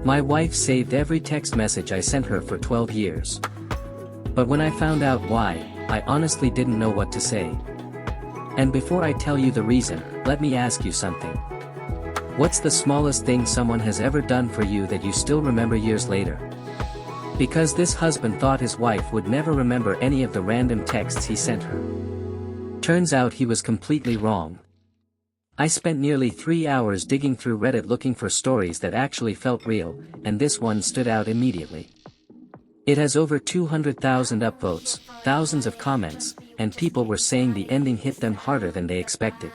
My wife saved every text message I sent her for 12 years. But when I found out why, I honestly didn't know what to say. And before I tell you the reason, let me ask you something. What's the smallest thing someone has ever done for you that you still remember years later? Because this husband thought his wife would never remember any of the random texts he sent her. Turns out he was completely wrong. I spent nearly 3 hours digging through Reddit looking for stories that actually felt real, and this one stood out immediately. It has over 200,000 upvotes, thousands of comments, and people were saying the ending hit them harder than they expected.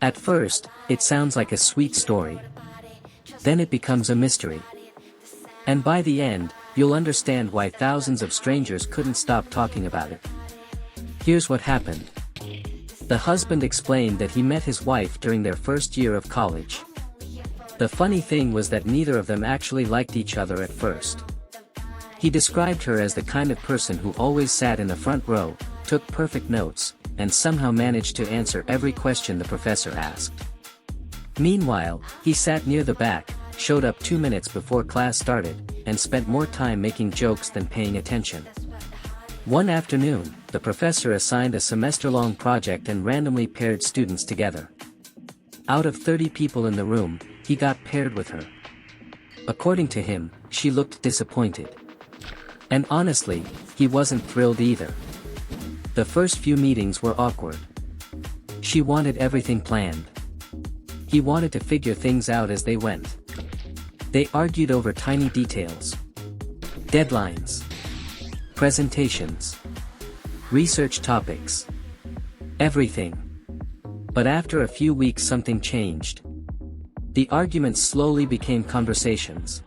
At first, it sounds like a sweet story. Then it becomes a mystery. And by the end, you'll understand why thousands of strangers couldn't stop talking about it. Here's what happened. The husband explained that he met his wife during their first year of college. The funny thing was that neither of them actually liked each other at first. He described her as the kind of person who always sat in the front row, took perfect notes, and somehow managed to answer every question the professor asked. Meanwhile, he sat near the back, showed up 2 minutes before class started, and spent more time making jokes than paying attention. One afternoon, the professor assigned a semester-long project and randomly paired students together. Out of 30 people in the room, he got paired with her. According to him, she looked disappointed. And honestly, he wasn't thrilled either. The first few meetings were awkward. She wanted everything planned. He wanted to figure things out as they went. They argued over tiny details. Deadlines. Presentations. Research topics. Everything. But after a few weeks something changed. The arguments slowly became conversations.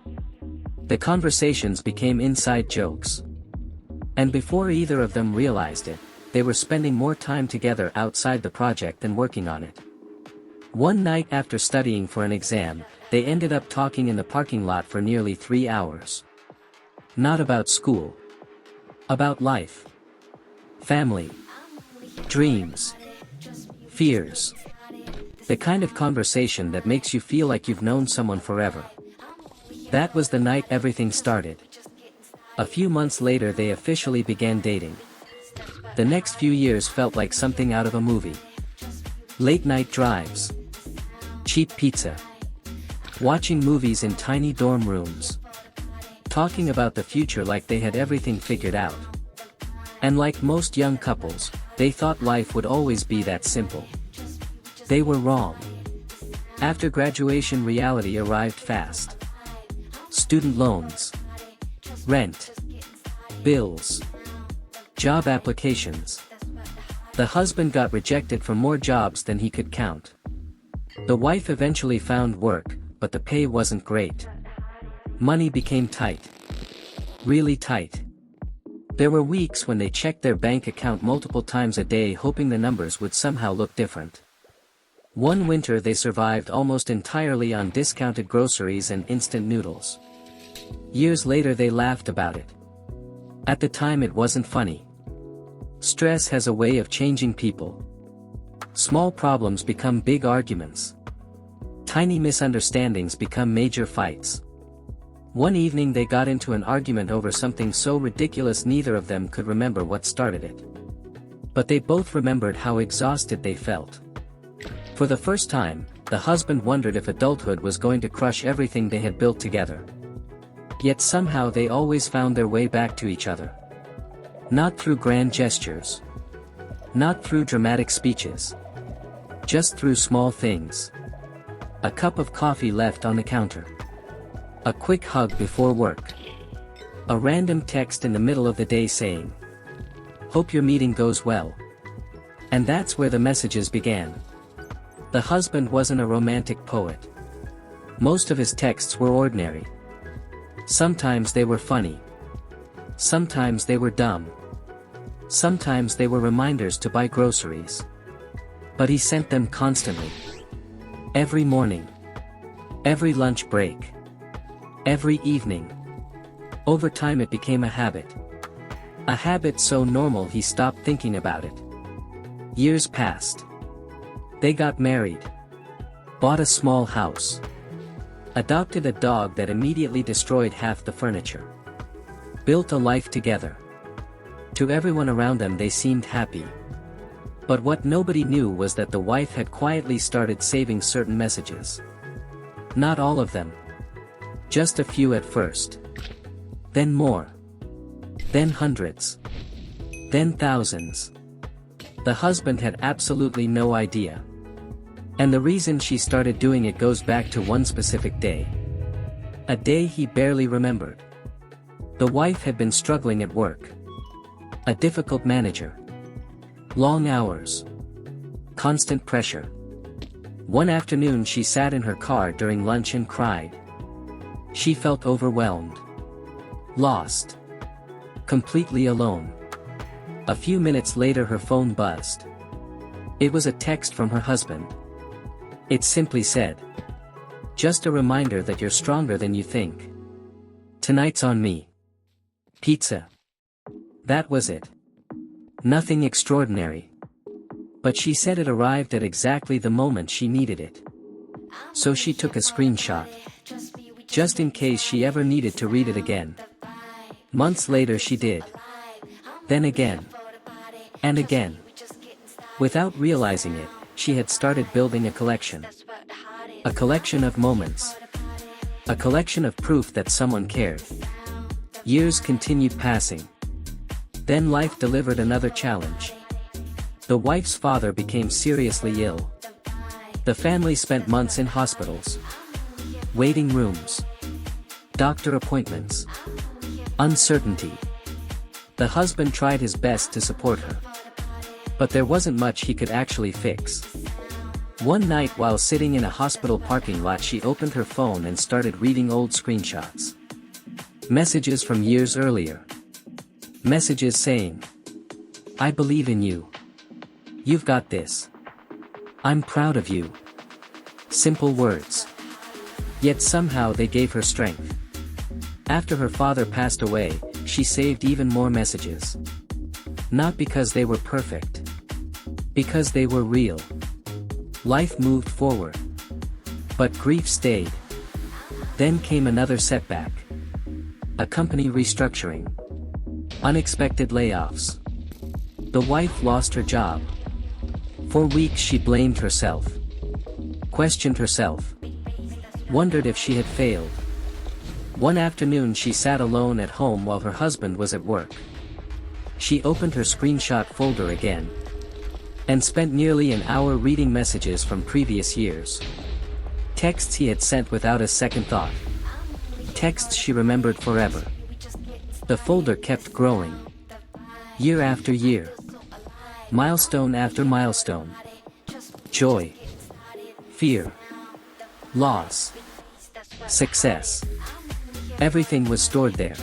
The conversations became inside jokes. And before either of them realized it, they were spending more time together outside the project than working on it. One night after studying for an exam, they ended up talking in the parking lot for nearly 3 hours. Not about school. About life. Family. Dreams. Fears. The kind of conversation that makes you feel like you've known someone forever. That was the night everything started. A few months later they officially began dating. The next few years felt like something out of a movie. Late night drives. Cheap pizza. Watching movies in tiny dorm rooms. Talking about the future like they had everything figured out. And like most young couples, they thought life would always be that simple. They were wrong. After graduation, reality arrived fast. Student loans. Rent. Bills. Job applications. The husband got rejected from more jobs than he could count. The wife eventually found work, but the pay wasn't great. Money became tight. Really tight. There were weeks when they checked their bank account multiple times a day hoping the numbers would somehow look different. One winter they survived almost entirely on discounted groceries and instant noodles. Years later they laughed about it. At the time it wasn't funny. Stress has a way of changing people. Small problems become big arguments. Tiny misunderstandings become major fights. One evening they got into an argument over something so ridiculous neither of them could remember what started it. But they both remembered how exhausted they felt. For the first time, the husband wondered if adulthood was going to crush everything they had built together. Yet somehow they always found their way back to each other. Not through grand gestures. Not through dramatic speeches. Just through small things. A cup of coffee left on the counter. A quick hug before work. A random text in the middle of the day saying, "Hope your meeting goes well." And that's where the messages began. The husband wasn't a romantic poet. Most of his texts were ordinary. Sometimes they were funny. Sometimes they were dumb. Sometimes they were reminders to buy groceries. But he sent them constantly. Every morning. Every lunch break. Every evening. Over time it became a habit. A habit so normal he stopped thinking about it. Years passed. They got married. Bought a small house. Adopted a dog that immediately destroyed half the furniture. Built a life together. To everyone around them they seemed happy. But what nobody knew was that the wife had quietly started saving certain messages. Not all of them. Just a few at first. Then more. Then hundreds. Then thousands. The husband had absolutely no idea. And the reason she started doing it goes back to one specific day. A day he barely remembered. The wife had been struggling at work. A difficult manager. Long hours. Constant pressure. One afternoon she sat in her car during lunch and cried. She felt overwhelmed. Lost. Completely alone. A few minutes later her phone buzzed. It was a text from her husband. It simply said, "Just a reminder that you're stronger than you think. Tonight's on me. Pizza." That was it. Nothing extraordinary. But she said it arrived at exactly the moment she needed it. So she took a screenshot. Just in case she ever needed to read it again. Months later she did. Then again. And again. Without realizing it, she had started building a collection. A collection of moments. A collection of proof that someone cared. Years continued passing. Then life delivered another challenge. The wife's father became seriously ill. The family spent months in hospitals. Waiting rooms. Doctor appointments. Uncertainty. The husband tried his best to support her. But there wasn't much he could actually fix. One night while sitting in a hospital parking lot she opened her phone and started reading old screenshots. Messages from years earlier. Messages saying, "I believe in you. You've got this. I'm proud of you." Simple words. Yet somehow they gave her strength. After her father passed away, she saved even more messages. Not because they were perfect. Because they were real. Life moved forward. But grief stayed. Then came another setback. A company restructuring. Unexpected layoffs. The wife lost her job. For weeks she blamed herself. Questioned herself. Wondered if she had failed. One afternoon she sat alone at home while her husband was at work. She opened her screenshot folder again. And spent nearly an hour reading messages from previous years. Texts he had sent without a second thought. Texts she remembered forever. The folder kept growing. Year after year. Milestone after milestone. Joy. Fear. Loss. Success. Everything was stored there.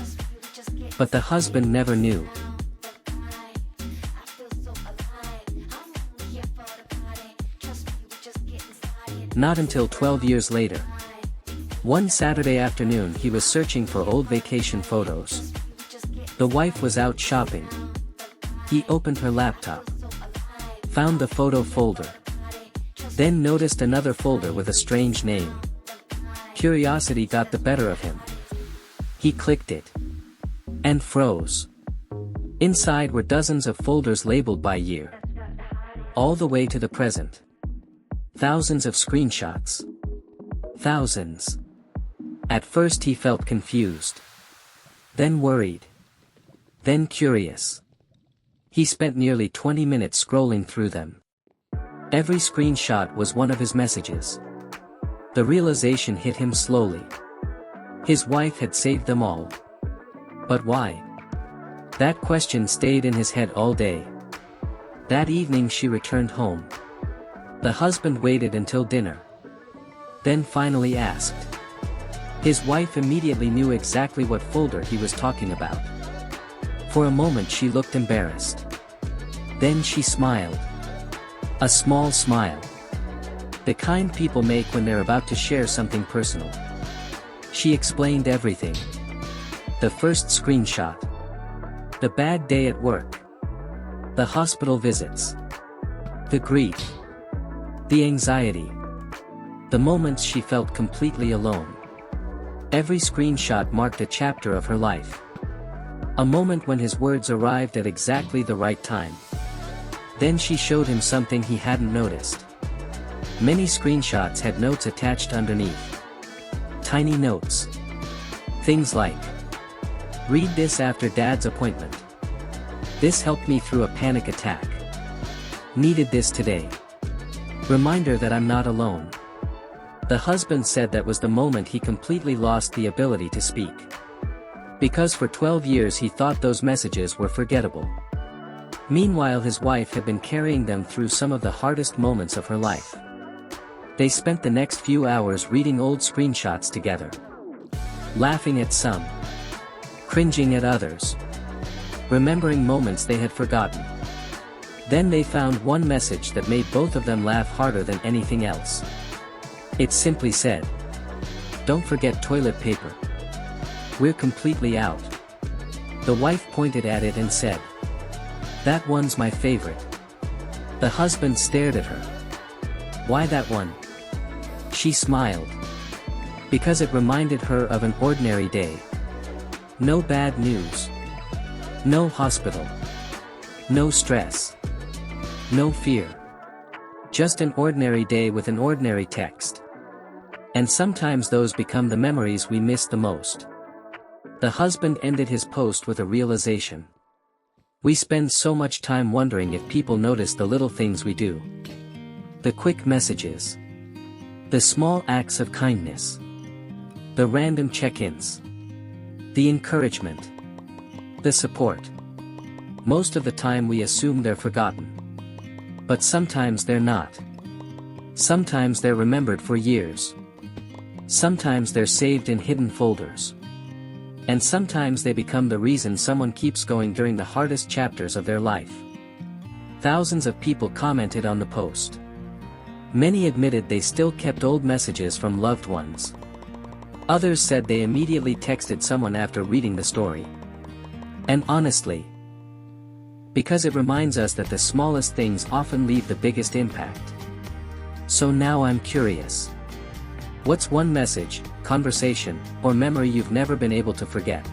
But the husband never knew. Not until 12 years later. One Saturday afternoon he was searching for old vacation photos. The wife was out shopping. He opened her laptop. Found the photo folder. Then noticed another folder with a strange name. Curiosity got the better of him. He clicked it. And froze. Inside were dozens of folders labeled by year. All the way to the present. Thousands of screenshots. Thousands. At first he felt confused. Then worried. Then curious. He spent nearly 20 minutes scrolling through them. Every screenshot was one of his messages. The realization hit him slowly. His wife had saved them all. But why? That question stayed in his head all day. That evening she returned home. The husband waited until dinner. Then finally asked. His wife immediately knew exactly what folder he was talking about. For a moment she looked embarrassed. Then she smiled. A small smile. The kind people make when they're about to share something personal. She explained everything. The first screenshot. The bad day at work. The hospital visits. The grief. The anxiety. The moments she felt completely alone. Every screenshot marked a chapter of her life. A moment when his words arrived at exactly the right time. Then she showed him something he hadn't noticed. Many screenshots had notes attached underneath. Tiny notes. Things like, "Read this after Dad's appointment. This helped me through a panic attack. Needed this today. Reminder that I'm not alone." The husband said that was the moment he completely lost the ability to speak. Because for 12 years he thought those messages were forgettable. Meanwhile his wife had been carrying them through some of the hardest moments of her life. They spent the next few hours reading old screenshots together. Laughing at some. Cringing at others. Remembering moments they had forgotten. Then they found one message that made both of them laugh harder than anything else. It simply said, "Don't forget toilet paper. We're completely out." The wife pointed at it and said, "That one's my favorite." The husband stared at her. "Why that one?" She smiled. Because it reminded her of an ordinary day. No bad news. No hospital. No stress. No fear. Just an ordinary day with an ordinary text. And sometimes those become the memories we miss the most. The husband ended his post with a realization. We spend so much time wondering if people notice the little things we do. The quick messages. The small acts of kindness. The random check-ins. The encouragement. The support. Most of the time we assume they're forgotten. But sometimes they're not. Sometimes they're remembered for years. Sometimes they're saved in hidden folders. And sometimes they become the reason someone keeps going during the hardest chapters of their life. Thousands of people commented on the post. Many admitted they still kept old messages from loved ones. Others said they immediately texted someone after reading the story. And honestly, because it reminds us that the smallest things often leave the biggest impact. So now I'm curious. What's one message, conversation, or memory you've never been able to forget?